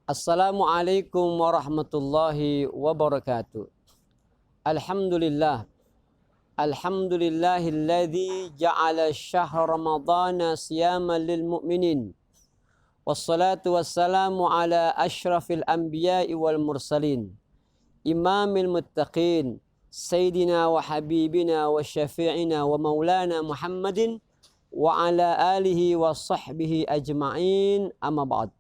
Assalamualaikum warahmatullahi wabarakatuh. Alhamdulillah. Alhamdulillahilladzi ja'ala syahr ramadana siyaman lil mu'minin. Wassalatu wassalamu ala ashrafil anbiya'i wal mursalin. Imamil muttaqin. Sayyidina wa habibina wa syafi'ina wa maulana Muhammadin. Wa ala alihi wa sahbihi ajma'in. Amma ba'd.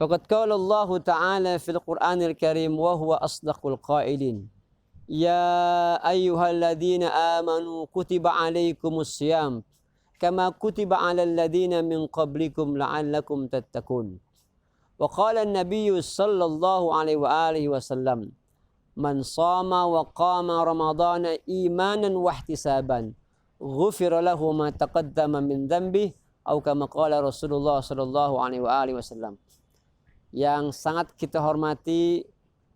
Faqad qala Allah Ta'ala fil Qur'anil Karim wa huwa asdaqul qailin. Ya ayyuhalladzina amanu kutiba alaikumus siyam kama kutiba alal ladzina min qablikum la'allakum tattaqun. Wa qala an-nabiy sallallahu alaihi wa alihi wasallam man shama wa qama ramadhana imanan wa ihtisaban ghufira lahu ma taqaddama min dhanbihi atau kama qala Rasulullah sallallahu alaihi wa alihi wasallam. Yang sangat kita hormati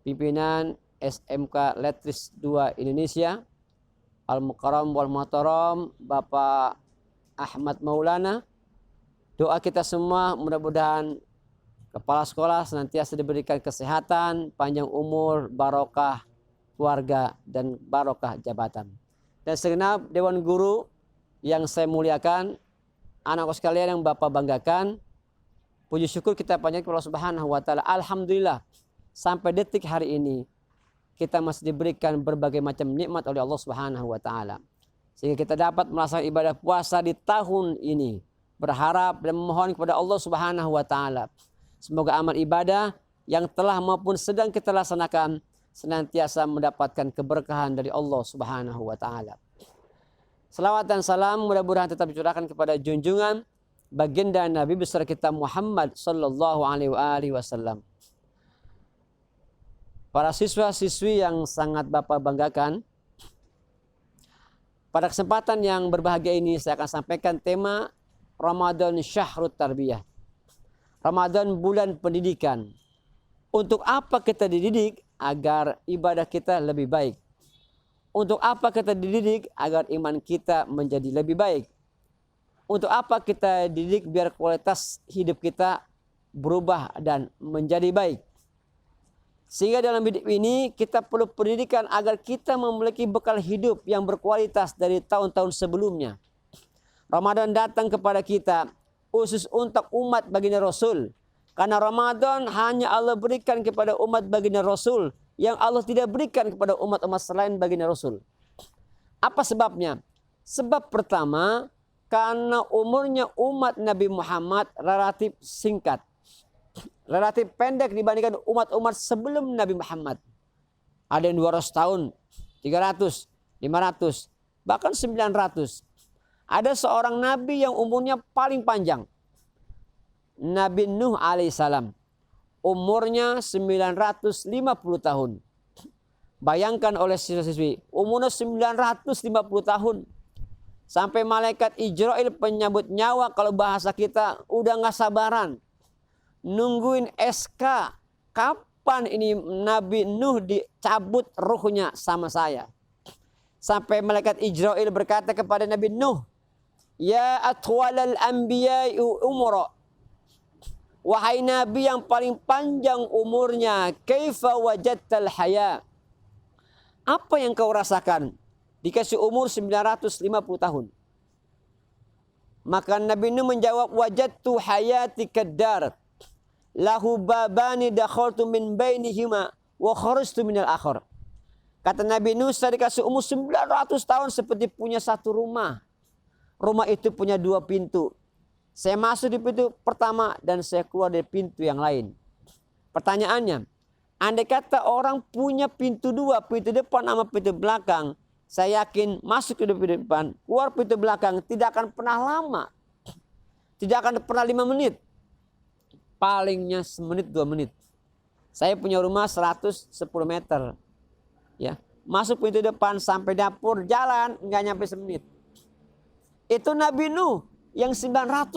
pimpinan SMK Letris 2 Indonesia, Al-Mukarram wal Muhtaram Bapak Ahmad Maulana. Doa kita semua mudah-mudahan kepala sekolah senantiasa diberikan kesehatan, panjang umur, barokah keluarga dan barokah jabatan. Dan segenap Dewan Guru yang saya muliakan, anak-anak sekalian yang Bapak banggakan, puji syukur kita panjatkan kepada Allah Subhanahu wa Ta'ala. Alhamdulillah, sampai detik hari ini kita masih diberikan berbagai macam nikmat oleh Allah Subhanahu wa Ta'ala, sehingga kita dapat melaksanakan ibadah puasa di tahun ini. Berharap dan memohon kepada Allah Subhanahu wa Ta'ala, semoga amal ibadah yang telah maupun sedang kita laksanakan senantiasa mendapatkan keberkahan dari Allah Subhanahu wa Ta'ala. Salawat dan salam mudah-mudahan tetap dicurahkan kepada junjungan baginda Nabi besar kita Muhammad sallallahu alaihi wasallam. Para siswa-siswi yang sangat Bapak banggakan, pada kesempatan yang berbahagia ini saya akan sampaikan tema Ramadan Syahrut Tarbiyah. Ramadan bulan pendidikan. Untuk apa kita dididik? Agar ibadah kita lebih baik. Untuk apa kita dididik? Agar iman kita menjadi lebih baik. Untuk apa kita didik? Biar kualitas hidup kita berubah dan menjadi baik. Sehingga dalam hidup ini kita perlu pendidikan agar kita memiliki bekal hidup yang berkualitas dari tahun-tahun sebelumnya. Ramadan datang kepada kita khusus untuk umat baginda Rasul. Karena Ramadan hanya Allah berikan kepada umat baginda Rasul yang Allah tidak berikan kepada umat-umat selain baginda Rasul. Apa sebabnya? Sebab pertama, karena umurnya umat Nabi Muhammad relatif singkat. Relatif pendek dibandingkan umat-umat sebelum Nabi Muhammad. Ada yang 200 tahun, 300, 500, bahkan 900. Ada seorang Nabi yang umurnya paling panjang. Nabi Nuh alaihissalam. Umurnya 950 tahun. Bayangkan oleh siswa-siswi, umurnya 950 tahun. Sampai malaikat Ijrail penyambut nyawa, kalau bahasa kita udah gak sabaran. Nungguin SK. Kapan ini Nabi Nuh dicabut ruhnya sama saya. Sampai malaikat Ijrail berkata kepada Nabi Nuh, Ya atwalal anbiya'i umra. Wahai Nabi yang paling panjang umurnya, kaifa wajadtal haya. Apa yang kau rasakan? Dikasih umur 950 tahun. Maka Nabi Nuh menjawab, wajadtu hayati kaddar. Lahu babani dakhaltu min bainihima wa kharajtu minal akhir. Kata Nabi Nuh, saya dikasih umur 900 tahun seperti punya satu rumah. Rumah itu punya 2 pintu. Saya masuk di pintu pertama dan saya keluar dari pintu yang lain. Pertanyaannya, andai kata orang punya pintu 2, pintu depan sama pintu belakang, saya yakin masuk ke pintu depan, keluar pintu belakang tidak akan pernah lama. Tidak akan pernah 5 menit. Palingnya semenit 2 menit. Saya punya rumah 110 meter. Ya, masuk pintu depan sampai dapur jalan nggak nyampe semenit. Itu Nabi Nuh yang 950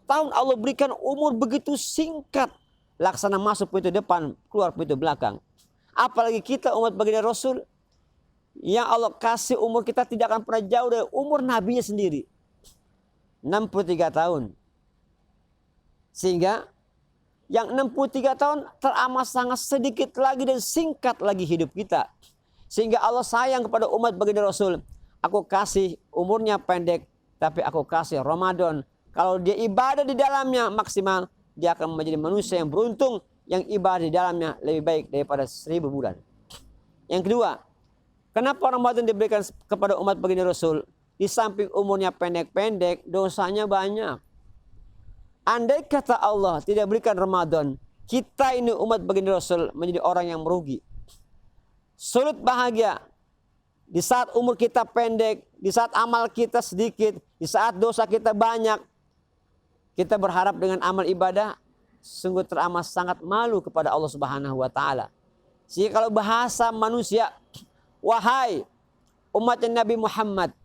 tahun Allah berikan umur begitu singkat. Laksana masuk pintu depan, keluar pintu belakang. Apalagi kita umat baginda Rasul yang Allah kasih umur kita tidak akan pernah jauh dari umur nabinya sendiri. 63 tahun. Sehingga yang 63 tahun teramat sangat sedikit lagi dan singkat lagi hidup kita. Sehingga Allah sayang kepada umat baginda Rasul. Aku kasih umurnya pendek, tapi aku kasih Ramadan. Kalau dia ibadah di dalamnya maksimal, dia akan menjadi manusia yang beruntung, yang ibadah di dalamnya lebih baik daripada 1000 bulan. Yang kedua, kenapa Ramadan diberikan kepada umat baginda Rasul? Di samping umurnya pendek-pendek, dosanya banyak. Andai kata Allah tidak berikan Ramadan, kita ini umat baginda Rasul menjadi orang yang merugi. Sulit bahagia di saat umur kita pendek, di saat amal kita sedikit, di saat dosa kita banyak. Kita berharap dengan amal ibadah sungguh teramat sangat malu kepada Allah Subhanahu wa taala. Sehingga kalau bahasa manusia, wahai umatnya Nabi Muhammad,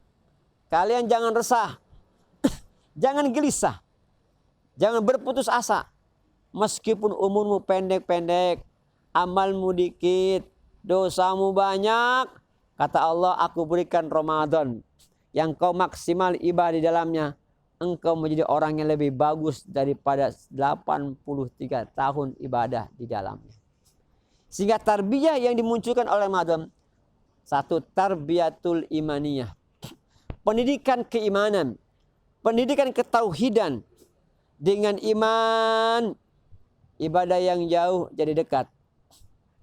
kalian jangan resah, jangan gelisah, jangan berputus asa. Meskipun umurmu pendek-pendek, amalmu dikit, dosamu banyak, kata Allah, aku berikan Ramadan yang kau maksimal ibadah di dalamnya, engkau menjadi orang yang lebih bagus daripada 83 tahun ibadah di dalamnya. Sehingga tarbiyah yang dimunculkan oleh Ramadan, satu, tarbiyatul imaniyah, pendidikan keimanan, pendidikan ketauhidan. Dengan iman, ibadah yang jauh jadi dekat.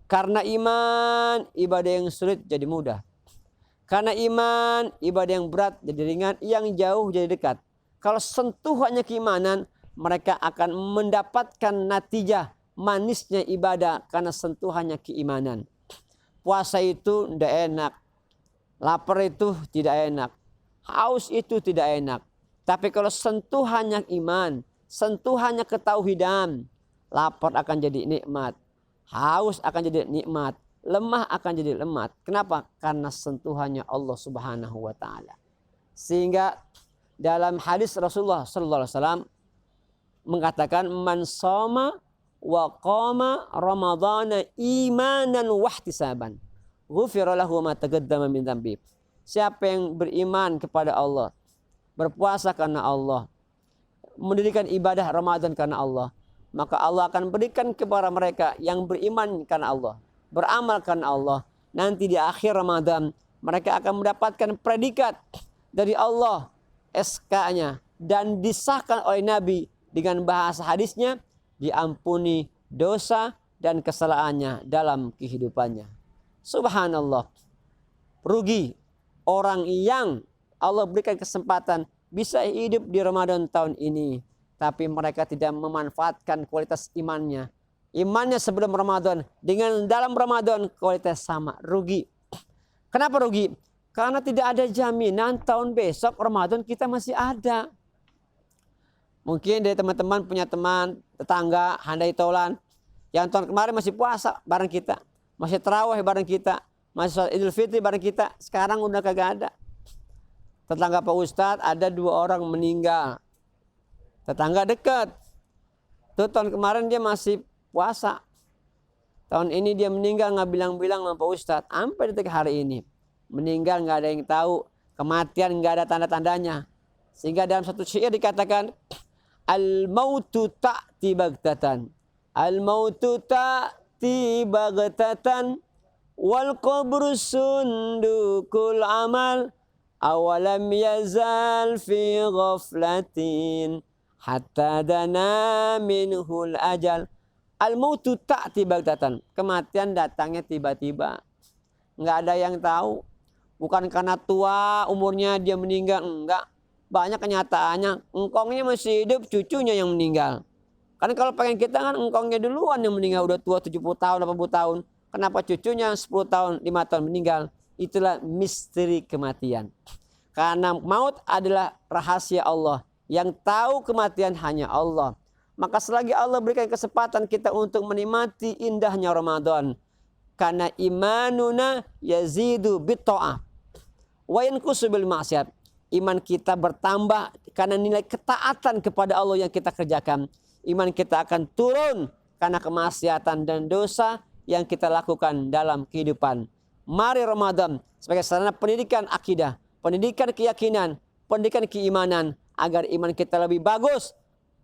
Karena iman, ibadah yang sulit jadi mudah. Karena iman, ibadah yang berat jadi ringan, yang jauh jadi dekat. Kalau sentuhannya keimanan, mereka akan mendapatkan natijah manisnya ibadah karena sentuhannya keimanan. Puasa itu tidak enak, lapar itu tidak enak, haus itu tidak enak. Tapi kalau sentuhannya iman, sentuhannya ketauhidan, lapar akan jadi nikmat, haus akan jadi nikmat, lemah akan jadi lemah. Kenapa? Karena sentuhannya Allah Subhanahu wa taala. Sehingga dalam hadis Rasulullah sallallahu alaihi wasallam mengatakan, man shoma wa qama ramadhana imanan wa ihtisaban, ghufira lahu ma taqaddama min dzambi. Siapa yang beriman kepada Allah, berpuasa karena Allah, mendirikan ibadah Ramadan karena Allah, maka Allah akan berikan kepada mereka yang beriman karena Allah, beramal karena Allah. Nanti di akhir Ramadan mereka akan mendapatkan predikat dari Allah, SK-nya, dan disahkan oleh Nabi dengan bahasa hadisnya, diampuni dosa dan kesalahannya dalam kehidupannya. Subhanallah. Rugi orang yang Allah berikan kesempatan bisa hidup di Ramadan tahun ini, tapi mereka tidak memanfaatkan kualitas imannya. Imannya sebelum Ramadan dengan dalam Ramadan kualitas sama. Rugi. Kenapa rugi? Karena tidak ada jaminan tahun besok Ramadan kita masih ada. Mungkin dari teman-teman punya teman, tetangga, handai tolan, yang tahun kemarin masih puasa bareng kita, masih tarawih bareng kita, masih sholat Idul Fitri bareng kita, sekarang udah kagak ada. Tetangga Pak Ustadz ada 2 orang meninggal. Tetangga dekat. Tuh tahun kemarin dia masih puasa. Tahun ini dia meninggal nggak bilang-bilang sama Pak Ustadz. Sampai detik hari ini. Meninggal nggak ada yang tahu. Kematian nggak ada tanda-tandanya. Sehingga dalam satu syair dikatakan, al-mautu ta'ti baghtatan. Al-mautu ta'ti baghtatan. Wal qabru sundukul amal. Awalam yazal fi ghaflatin hatta dana minhul ajal. Al-mautu ta'ti baghtatan. Kematian datangnya tiba-tiba. Nggak ada yang tahu. Bukan karena tua umurnya dia meninggal. Enggak. Banyak kenyataannya. Engkongnya masih hidup, cucunya yang meninggal. Karena kalau pengen kita kan engkongnya duluan yang meninggal. Udah tua 70 tahun, 80 tahun. Kenapa cucunya 10 tahun, 5 tahun meninggal? Itulah misteri kematian. Karena maut adalah rahasia Allah. Yang tahu kematian hanya Allah. Maka selagi Allah berikan kesempatan kita untuk menikmati indahnya Ramadan. Karena imanuna yazidu bitta'ah wa yanqusu bil ma'siyat. Iman kita bertambah karena nilai ketaatan kepada Allah yang kita kerjakan. Iman kita akan turun karena kemaksiatan dan dosa yang kita lakukan dalam kehidupan. Mari Ramadan sebagai sarana pendidikan akidah, pendidikan keyakinan, pendidikan keimanan, agar iman kita lebih bagus,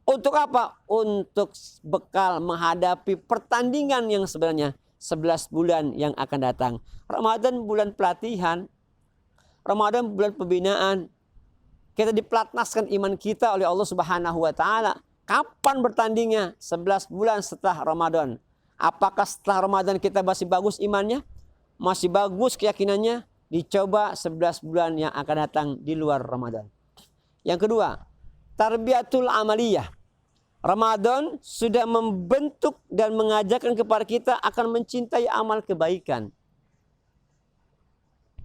Untuk apa? Untuk bekal menghadapi pertandingan yang sebenarnya 11 bulan yang akan datang. Ramadan bulan pelatihan. Ramadan bulan pembinaan. Kita diplatnaskan iman kita oleh Allah Subhanahu wa taala. Kapan bertandingnya? 11 bulan setelah Ramadan. Apakah setelah Ramadan kita masih bagus imannya? Masih bagus keyakinannya? Dicoba 11 bulan yang akan datang di luar Ramadan. Yang kedua, tarbiyatul amaliyah. Ramadan sudah membentuk dan mengajarkan kepada kita akan mencintai amal kebaikan.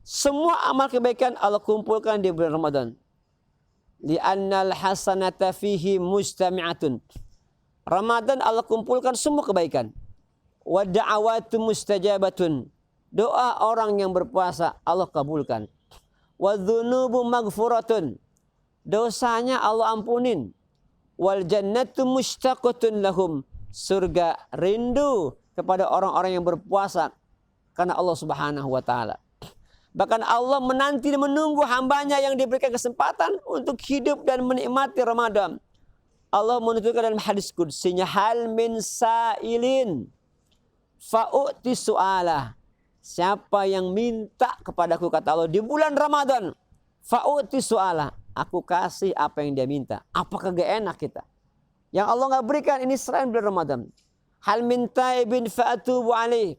Semua amal kebaikan Allah kumpulkan di bulan Ramadan. Li'annal hasanata fihi mustami'atun. Ramadan Allah kumpulkan semua kebaikan. Wa da'awatu mustajabatun. Doa orang yang berpuasa Allah kabulkan. Wa dzunubu maghfuratun. Dosanya Allah ampunin. Wal jannatu mushtaqatun lahum. Surga rindu kepada orang-orang yang berpuasa karena Allah Subhanahu wa taala. Bahkan Allah menanti dan menunggu hambanya yang diberikan kesempatan untuk hidup dan menikmati Ramadan. Allah menuturkan dalam hadis qudsinya, hal min sa'ilin fa'u'ti su'alah. Siapa yang minta kepadaku, kata Allah, di bulan Ramadan, fa'u'ti su'alah, aku kasih apa yang dia minta. Apakah gak enak kita? Yang Allah gak berikan ini selain bulan Ramadan. Hal min taibin fa'atubu alaih.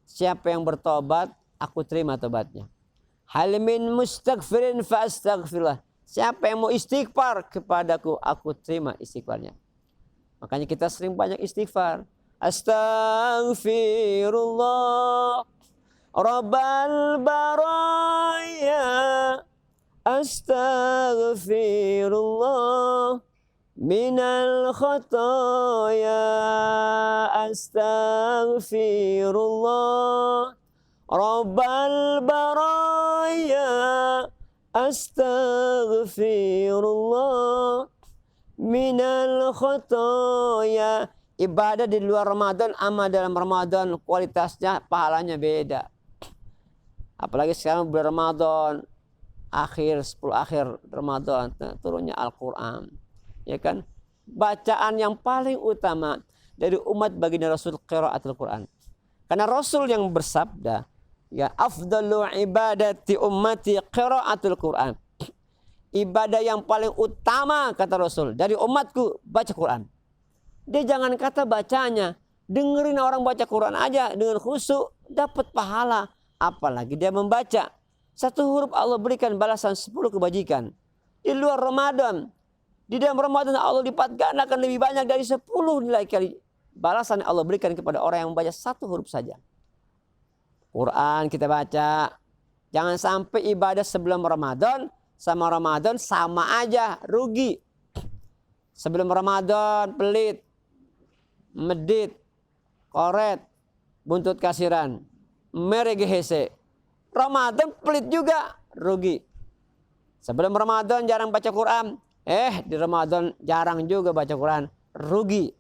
Siapa yang bertobat, aku terima tobatnya. Hal min mustaghfirin fa'astaghfirullah. Siapa yang mau istighfar kepadaku, aku terima istighfarnya. Makanya kita sering banyak istighfar. Astaghfirullah Rabbal baraya. Astaghfirullah minal khataya. Astaghfirullah Rabbal baraya. Astaghfirullah minal khataya. Ibadah di luar Ramadan, amal dalam Ramadan, kualitasnya, pahalanya beda. Apalagi sekarang bulan Ramadan, akhir 10 akhir Ramadan, turunnya Al-Quran. Ya kan? Bacaan yang paling utama dari umat baginda Rasul qiraatul Quran. Karena Rasul yang bersabda, ya afdalu ibadati ummati qiraatul Quran. Ibadah yang paling utama, kata Rasul, dari umatku baca Quran. Dia jangan kata bacanya, dengerin orang baca Quran aja dengan khusyuk dapat pahala. Apalagi dia membaca. Satu huruf Allah berikan balasan 10 kebajikan. Di luar Ramadan, di dalam Ramadan Allah lipat gandakan lebih banyak dari 10 nilai kali balasan yang Allah berikan kepada orang yang membaca satu huruf saja. Quran kita baca. Jangan sampai ibadah sebelum Ramadan sama Ramadan sama aja, rugi. Sebelum Ramadan pelit, medit, koret, buntut kasiran, meregehese. Ramadan pelit juga, rugi. Sebelum Ramadan jarang baca Quran, di Ramadan jarang juga baca Quran, rugi.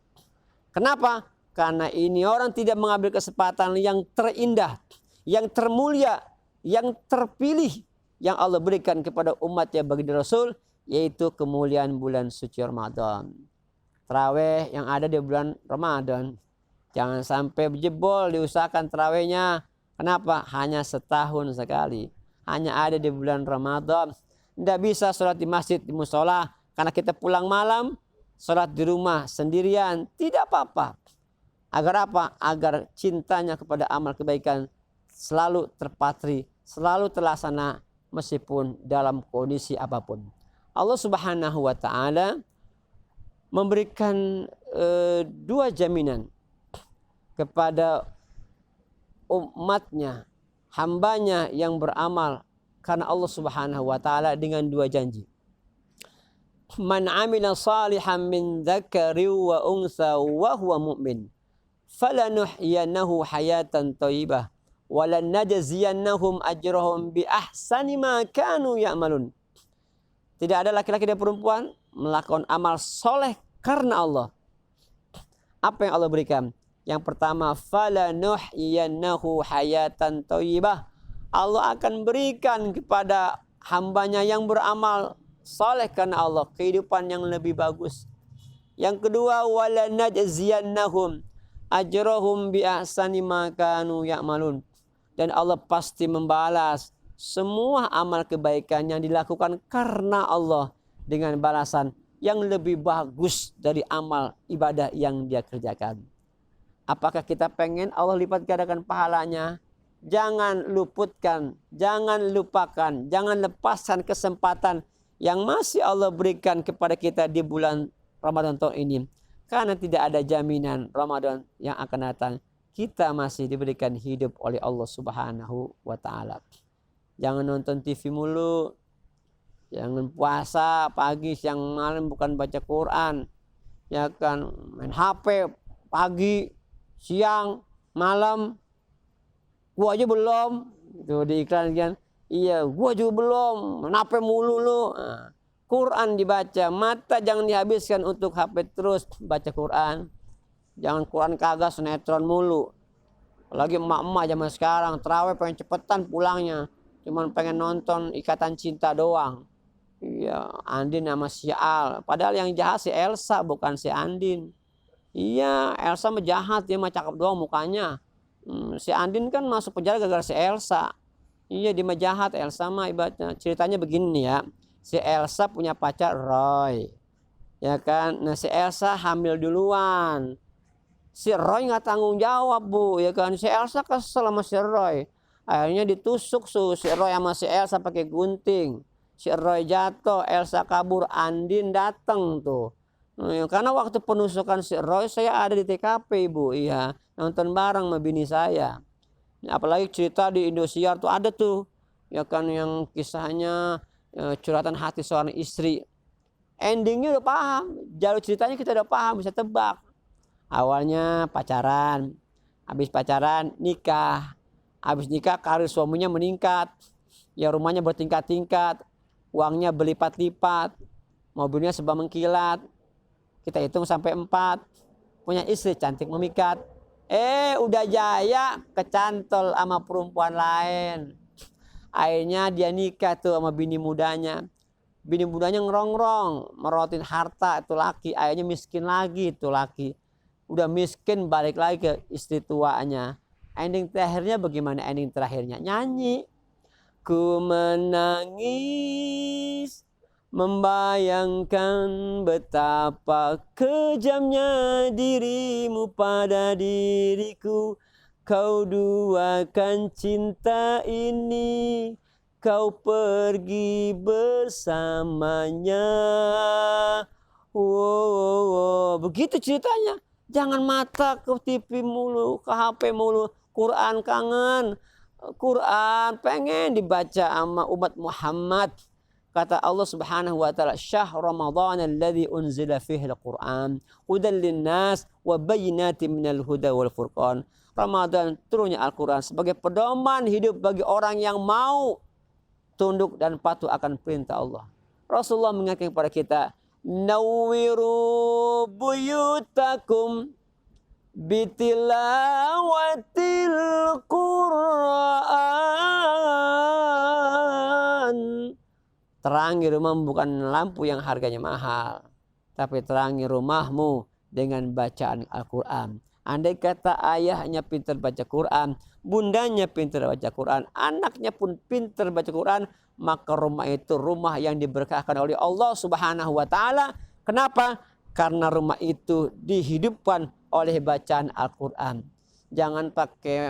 Kenapa? Karena ini orang tidak mengambil kesempatan yang terindah, yang termulia, yang terpilih yang Allah berikan kepada umatnya baginda Rasul, yaitu kemuliaan bulan suci Ramadan. Tarawih yang ada di bulan Ramadan. Jangan sampai jebol, diusahakan tarawihnya. Kenapa? Hanya setahun sekali. Hanya ada di bulan Ramadan. Tidak bisa sholat di masjid, di musola. Karena kita pulang malam, sholat di rumah sendirian. Tidak apa-apa. Agar apa? Agar cintanya kepada amal kebaikan selalu terpatri, selalu terlaksana meskipun dalam kondisi apapun. Allah Subhanahu wa taala memberikan 2 jaminan kepada umatnya, hambanya yang beramal karena Allah Subhanahu wa taala dengan 2 janji. Man amila salihan min dzakari wa unsa wa huwa mu'min falanuhyiyannahu hayatan thayyibah wa lanajziyannahum ajrahum bi ahsani ma kanu ya'malun. Tidak ada laki-laki dan perempuan melakukan amal soleh karena Allah. Apa yang Allah berikan? Yang pertama, falanuhyiyannahu hayatan thayyibah. Allah akan berikan kepada hambanya yang beramal soleh karena Allah kehidupan yang lebih bagus. Yang kedua, wala najziyannahum ajrahum bi ahsani ma kanu ya'malun. Dan Allah pasti membalas semua amal kebaikan yang dilakukan karena Allah dengan balasan yang lebih bagus dari amal ibadah yang dia kerjakan. Apakah kita pengen Allah lipat gandakan pahalanya? Jangan luputkan, jangan lupakan, jangan lepaskan kesempatan yang masih Allah berikan kepada kita di bulan Ramadan tahun ini. Karena tidak ada jaminan Ramadan yang akan datang. Kita masih diberikan hidup oleh Allah Subhanahu wa ta'ala. Jangan nonton TV mulu. Jangan puasa pagi, siang, malam bukan baca Quran. Ya kan, main HP pagi, siang, malam. Gua aja belum. Tuh di iklan kan. Iya, gua juga belum. Main HP mulu lu. Nah, Quran dibaca, mata jangan dihabiskan untuk HP terus baca Quran. Jangan Quran kagak, sinetron mulu. Apalagi emak-emak zaman sekarang terawih pengen cepetan pulangnya. Cuman pengen nonton Ikatan Cinta doang. Iya, Andin sama si Al. Padahal yang jahat si Elsa bukan si Andin. Iya, Elsa mah jahat, dia mah cakep doang mukanya. Si Andin kan masuk penjara gara-gara si Elsa. Iya, dia mah jahat, Elsa mah ibaratnya. Ceritanya begini ya. Si Elsa punya pacar Roy. Ya kan? Nah, si Elsa hamil duluan. Si Roy nggak tanggung jawab, Bu. Ya kan? Si Elsa kesel sama si Roy. Akhirnya ditusuk si Roy sama si Elsa pakai gunting. Si Roy jatuh, Elsa kabur, Andin datang tuh. Karena waktu penusukan si Roy saya ada di TKP, Bu. Iya, nonton bareng sama bini saya. Apalagi cerita di Indosiar tuh ada tuh. Ya kan, yang kisahnya curhatan hati seorang istri. Endingnya udah paham, jalur ceritanya kita udah paham, bisa tebak. Awalnya pacaran, habis pacaran nikah, habis nikah karir suaminya meningkat, ya rumahnya bertingkat-tingkat, uangnya berlipat-lipat, mobilnya serba mengkilat. Kita hitung sampai 4, punya istri cantik memikat. Udah jaya kecantol sama perempuan lain. Akhirnya dia nikah tuh sama bini mudanya. Bini mudanya ngerongrong, merotin harta itu laki. Akhirnya miskin lagi itu laki. Udah miskin balik lagi ke istri tuanya. Ending terakhirnya bagaimana ending terakhirnya? Nyanyi. Ku menangis membayangkan betapa kejamnya dirimu pada diriku. Kau duakan cinta ini, kau pergi bersamanya. Wow. Begitu ceritanya. Jangan mata ke TV mulu, ke HP mulu. Quran kangen. Quran pengen dibaca sama umat Muhammad. Kata Allah Subhanahu wa taala, "Syahr Ramadan alladzi unzila fihi al-Qur'an hudan lin-nas wa bayyinatin minal huda wal furqan." Ramadan turunnya Al-Quran sebagai pedoman hidup bagi orang yang mau tunduk dan patuh akan perintah Allah. Rasulullah mengingatkan kepada kita, "Nawwiru buyutakum bitilawatil Qur'an." Terangi rumahmu bukan lampu yang harganya mahal, tapi terangi rumahmu dengan bacaan Al-Quran. Andai kata ayahnya pintar baca Quran, bundanya pintar baca Quran, anaknya pun pintar baca Quran, maka rumah itu rumah yang diberkahkan oleh Allah Subhanahu wa taala. Kenapa? Karena rumah itu dihidupkan oleh bacaan Al-Quran. Jangan pakai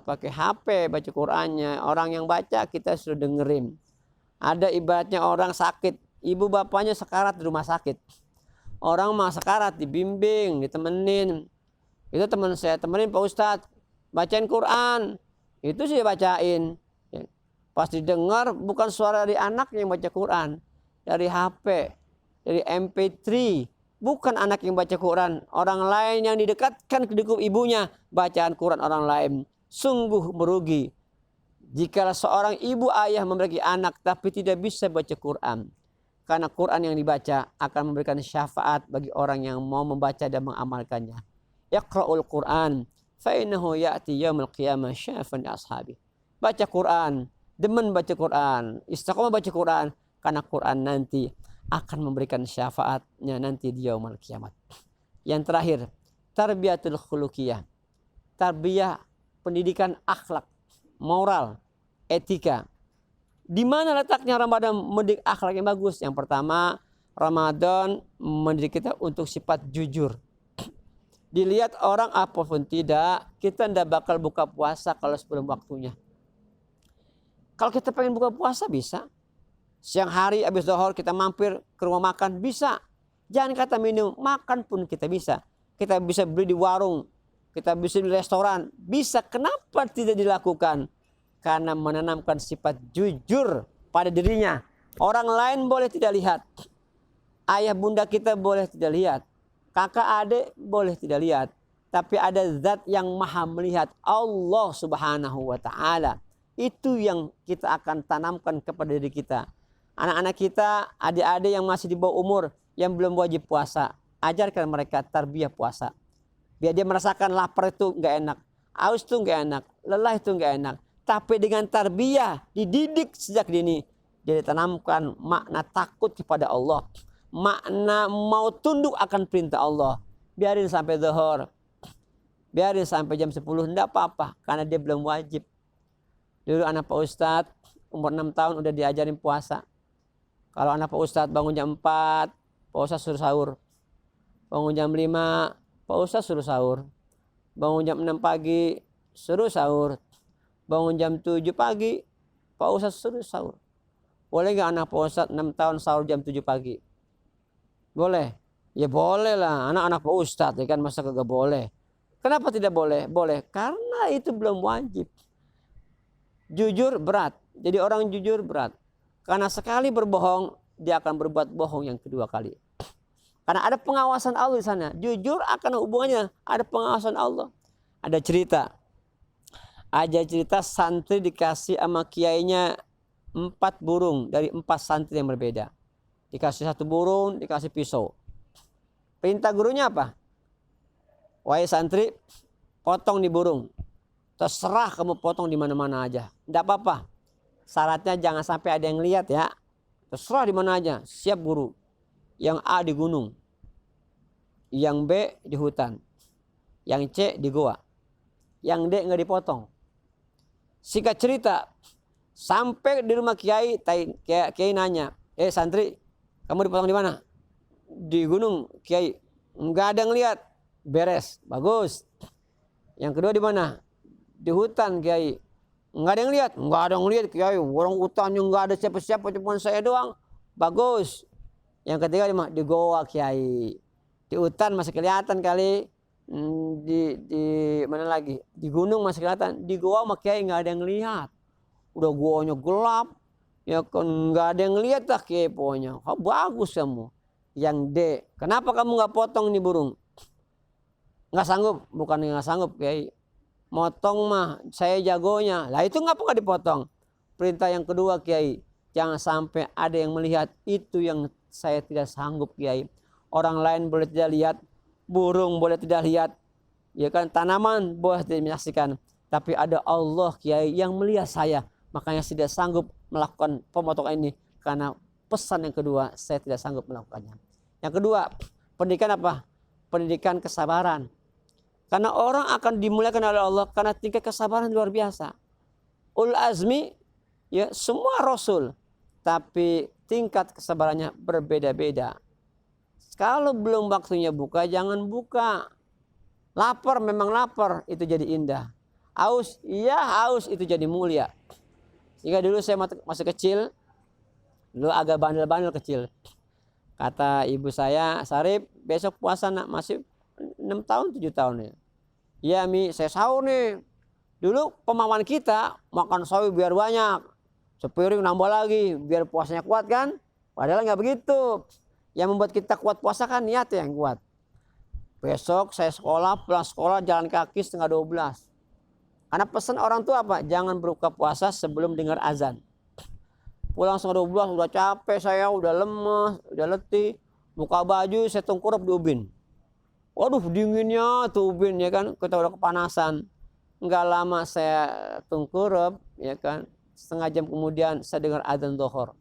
pakai HP baca Qurannya. Orang yang baca kita sudah dengerin. Ada ibaratnya orang sakit, ibu bapaknya sekarat di rumah sakit. Orang mah sekarat dibimbing, ditemenin. Itu teman saya temenin, Pak Ustadz bacain Quran, itu sih bacain. Pas didengar bukan suara dari anak yang baca Quran, dari HP, dari MP3, bukan anak yang baca Quran, orang lain yang didekatkan ke ibunya bacaan Quran orang lain. Sungguh merugi jika seorang ibu ayah memiliki anak tapi tidak bisa baca Quran, karena Quran yang dibaca akan memberikan syafaat bagi orang yang mau membaca dan mengamalkannya. Iqra'ul Quran fa innahu ya'ti yaumil qiyamah syafan ashabi. Baca Quran, demen baca Quran, istiqomah baca Quran, karena Quran nanti akan memberikan syafaatnya nanti di yaumul kiamat. Yang terakhir, tarbiyatul khuluqiyah. Tarbiyah, pendidikan akhlak, moral, etika. Di mana letaknya Ramadan mendidik akhlak yang bagus? Yang pertama, Ramadan mendidik kita untuk sifat jujur. Dilihat orang apapun tidak, kita tidak bakal buka puasa kalau sebelum waktunya. Kalau kita pengen buka puasa bisa. Siang hari habis zuhur kita mampir ke rumah makan bisa. Jangan kata minum, makan pun kita bisa. Kita bisa beli di warung, kita bisa di restoran, bisa. Kenapa tidak dilakukan? Karena menanamkan sifat jujur pada dirinya. Orang lain boleh tidak lihat. Ayah bunda kita boleh tidak lihat. Kakak adik boleh tidak lihat. Tapi ada zat yang maha melihat, Allah subhanahu wa ta'ala. Itu yang kita akan tanamkan kepada diri kita. Anak-anak kita, adik-adik yang masih di bawah umur, yang belum wajib puasa, ajarkan mereka tarbiyah puasa. Biar dia merasakan lapar itu nggak enak, haus itu nggak enak, lelah itu nggak enak. Tapi dengan tarbiyah, dididik sejak dini, dia ditanamkan makna takut kepada Allah, makna mau tunduk akan perintah Allah. Biarin sampai zuhur, biarin sampai jam 10, enggak apa-apa, karena dia belum wajib. Dulu anak Pak Ustadz, umur 6 tahun udah diajarin puasa. Kalau anak Pak Ustadz bangun jam 4, Pak Ustadz suruh sahur. Bangun jam 5, Pak Ustadz suruh sahur. Bangun jam 6 pagi, suruh sahur. Bangun jam 7 pagi, Pak Ustadz suruh sahur. Boleh gak anak Pak Ustadz 6 tahun sahur jam 7 pagi? Boleh? Ya boleh lah, anak-anak Pak Ustadz, ya kan, masa kagak boleh? Kenapa tidak boleh? Boleh, karena itu belum wajib. Jujur berat, jadi orang jujur berat. Karena sekali berbohong, dia akan berbuat bohong yang kedua kali. Karena ada pengawasan Allah di sana. Jujur akan hubungannya, ada pengawasan Allah. Ada cerita santri dikasih sama kiainya 4 burung dari 4 santri yang berbeda. Dikasih 1 burung, dikasih pisau. Perintah gurunya apa? Wahai santri, potong di burung. Terserah kamu potong di mana-mana aja. Tidak apa-apa. Syaratnya jangan sampai ada yang lihat ya. Terserah di mana aja. Siap guru. Yang A di gunung. Yang B di hutan. Yang C di goa. Yang D nggak dipotong. Singkat cerita, sampai di rumah kiai nanya, santri, kamu dipotong di mana? Di gunung, kiai. Nggak ada yang lihat. Beres, bagus. Yang kedua di mana? Di hutan, kiai. Nggak ada yang lihat. Nggak ada yang lihat, kiai. Orang hutannya nggak ada siapa-siapa, cuma saya doang. Bagus. Yang ketiga di goa, kiai. Di hutan masih kelihatan kali. Di mana lagi? Di gunung masih kelihatan. Di goa sama kiai nggak ada yang lihat. Udah goanya gelap. Ya kan nggak ada yang lihat lah kiai pokoknya. Bagus kamu. Yang D. Kenapa kamu nggak potong nih burung? Nggak sanggup. Bukan nggak sanggup, kiai. Motong mah saya jagonya. Lah itu ngapa nggak dipotong? Perintah yang kedua, kiai, jangan sampai ada yang melihat. Itu yang saya tidak sanggup, kiai. Orang lain boleh tidak lihat, burung boleh tidak lihat, ya kan, tanaman boleh tidak menyaksikan, tapi ada Allah, kiai, yang melihat saya. Makanya saya tidak sanggup melakukan pemotongan ini, karena pesan yang kedua saya tidak sanggup melakukannya. Yang kedua, pendidikan apa? Pendidikan kesabaran. Karena orang akan dimuliakan oleh Allah karena tingkat kesabaran luar biasa. Ulul azmi, ya semua rasul, tapi tingkat kesabarannya berbeda-beda. Kalau belum waktunya buka, jangan buka. Lapar memang lapar, itu jadi indah. Haus, iya haus, itu jadi mulia. Jika dulu saya masih kecil, dulu agak bandel-bandel kecil. Kata ibu saya, Sarip, besok puasa nak, masih 6 tahun 7 tahun ya. Ya Mi, saya sahur nih. Dulu pemahaman kita makan sahur biar banyak, sepiring nambah lagi biar puasanya kuat kan. Padahal nggak begitu. Yang membuat kita kuat puasa kan niat yang kuat. Besok saya sekolah, pulang sekolah jalan kaki 11:30. Karena pesan orang tua apa? Jangan berbuka puasa sebelum dengar azan. Pulang 11:30 udah capek saya, udah lemes, udah letih. Buka baju saya tengkurap di ubin. Waduh dinginnya tuh ubin ya kan, kita udah kepanasan. Enggak lama saya tengkurap ya kan, setengah jam kemudian saya dengar azan zuhur.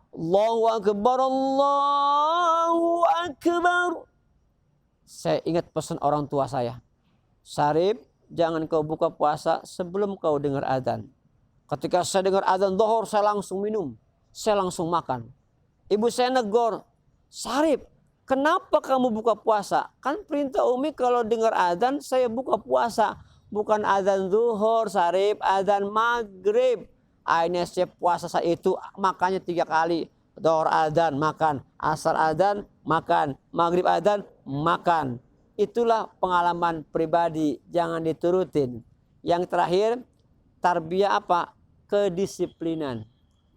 Allahu Akbar, Allahu Akbar. Saya ingat pesan orang tua saya. Syarif, jangan kau buka puasa sebelum kau dengar adzan. Ketika saya dengar adzan zuhur, saya langsung minum. Saya langsung makan. Ibu saya negor, Syarif, kenapa kamu buka puasa? Kan perintah Umi kalau dengar adzan saya buka puasa. Bukan adzan zuhur, Syarif, adzan maghrib. Akhirnya saya puasa saat itu makannya 3 kali. Zuhur adzan, makan. Asar adzan, makan. Maghrib adzan, makan. Itulah pengalaman pribadi, jangan diturutin. Yang terakhir, tarbiyah apa? Kedisiplinan.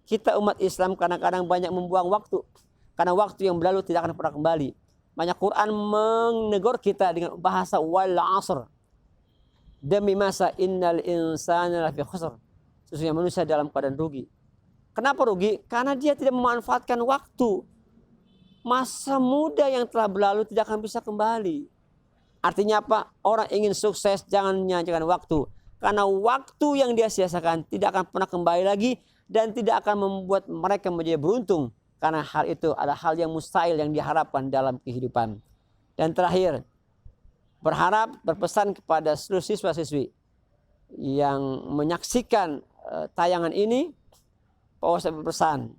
Kita umat Islam kadang-kadang banyak membuang waktu. Karena waktu yang berlalu tidak akan pernah kembali. Banyak Quran menegur kita dengan bahasa wal asr. Demi masa innal insana lafi khusr. Sesungguhnya manusia dalam keadaan rugi. Kenapa rugi? Karena dia tidak memanfaatkan waktu. Masa muda yang telah berlalu tidak akan bisa kembali. Artinya apa? Orang ingin sukses jangan menyanyikan waktu. Karena waktu yang dia sia-siakan tidak akan pernah kembali lagi. Dan tidak akan membuat mereka menjadi beruntung. Karena hal itu adalah hal yang mustahil yang diharapkan dalam kehidupan. Dan terakhir, berpesan kepada seluruh siswa-siswi yang menyaksikan tayangan ini. Pak Ustaz berpesan,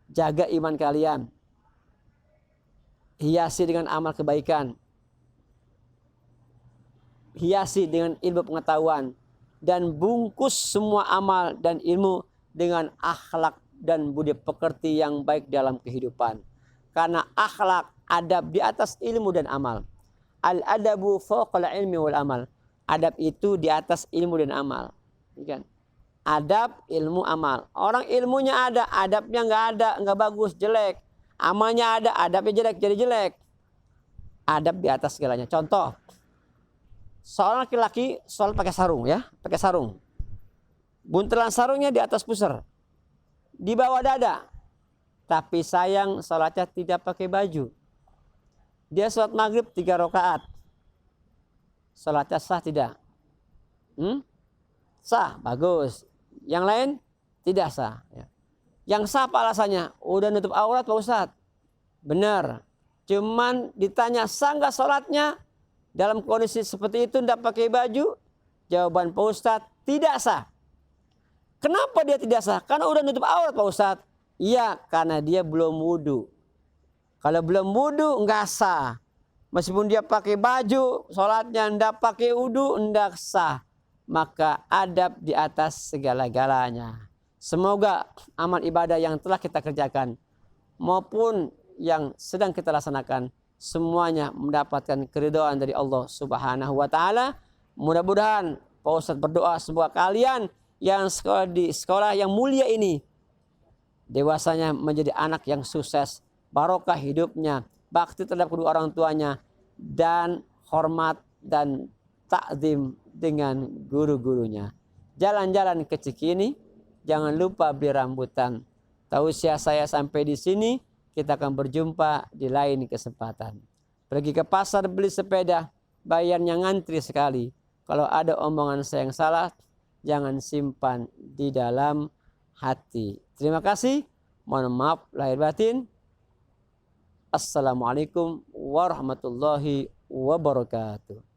jaga iman kalian. Hiasi dengan amal kebaikan. Hiasi dengan ilmu pengetahuan. Dan bungkus semua amal dan ilmu dengan akhlak dan budi pekerti yang baik dalam kehidupan. Karena akhlak, adab di atas ilmu dan amal. Al-adabu fawqal ilmi wal amal. Adab itu di atas ilmu dan amal. Kan? Adab, ilmu, amal. Orang ilmunya ada, adabnya nggak bagus, jelek. Amalnya ada, adabnya jelek, jadi jelek. Adab di atas segalanya. Contoh, seorang laki-laki sholat pakai sarung ya, pakai sarung. Buntelan sarungnya di atas pusar, di bawah dada. Tapi sayang sholatnya tidak pakai baju. Dia sholat maghrib 3 rakaat. Sholatnya sah tidak? Sah, bagus. Yang lain tidak sah. Yang sah apa alasannya? Udah nutup aurat Pak Ustadz. Benar. Cuman ditanya sah nggak sholatnya? Dalam kondisi seperti itu tidak pakai baju? Jawaban Pak Ustadz tidak sah. Kenapa dia tidak sah? Karena udah nutup aurat Pak Ustadz. Iya, karena dia belum wudu. Kalau belum wudu nggak sah. Meskipun dia pakai baju, sholatnya ndak pakai wudu, ndak sah. Maka adab di atas segala-galanya. Semoga amal ibadah yang telah kita kerjakan maupun yang sedang kita laksanakan semuanya mendapatkan keridhaan dari Allah Subhanahu wa taala. Mudah-mudahan Pak Ustadz berdoa semoga kalian yang sekolah di sekolah yang mulia ini dewasanya menjadi anak yang sukses, barokah hidupnya, bakti terhadap kedua orang tuanya, dan hormat dan takzim dengan guru-gurunya. Jalan-jalan ke Cikini, jangan lupa beli rambutan. Tausiah saya sampai di sini, kita akan berjumpa di lain kesempatan. Pergi ke pasar beli sepeda, bayarnya ngantri sekali. Kalau ada omongan saya yang salah, jangan simpan di dalam hati. Terima kasih. Mohon maaf lahir batin. Assalamualaikum warahmatullahi wabarakatuh.